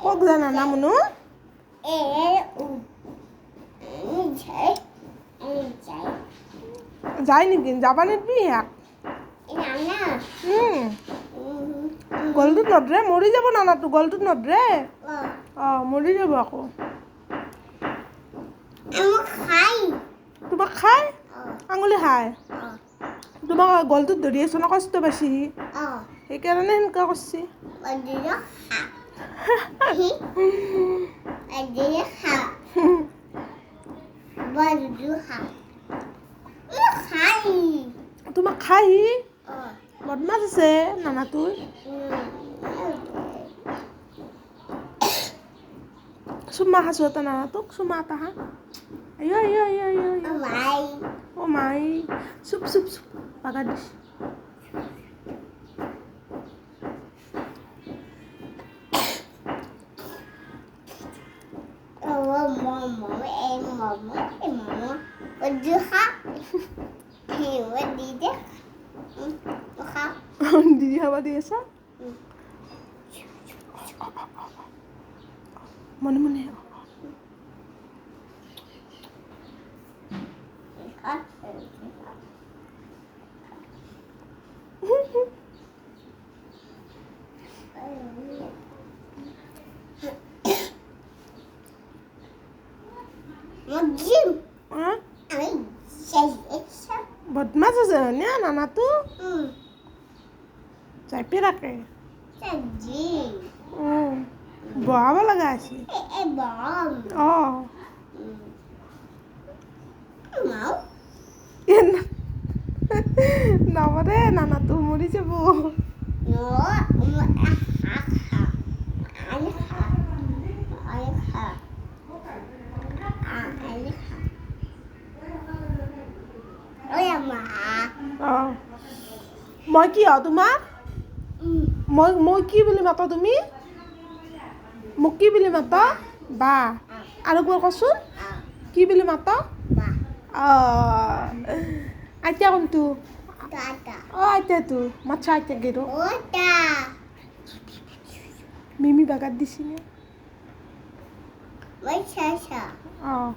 ক'ত জানা না মুনু যায় নেকি যাবা নিদিবি ইয়াক গলটোত নধৰে মৰি যাব নানাটো গলটোত নধৰে অঁ মৰি যাব আকৌ তোমাক খাই আঙুলি খায় তোমাক গলটোত ধৰি আছো ন কষ্ট পাইছি সেইকাৰণে সেনেকুৱা কৰিছে তোমাক খাই সি বদমাছ আছে নানাটোৰ চুমা খাইছো এটা নানাটোক চুমা এটা হা আইঅ আইঅ আইঅ আইঅ অ' মাই চুপ চুপ চুপ বাগা দিছে দিদি খাব দি আছা মনে মনে বদমাছ আছে হয়নে নানাটো চাপি ৰাখে বহাব লগা আছে অঁ নমৰে নানাটো মৰি যাব অঁ মই কি হয় তোমাৰ মই কি বুলি মাতা তুমি মোক কি বুলি মাতা বা আৰু একবাৰ কচোন কি বুলি মাতা আইতা কোনটো অঁ আইতাটো মাতছা আইতাক গেৰো মিমি বাগাত দিছি নে অঁ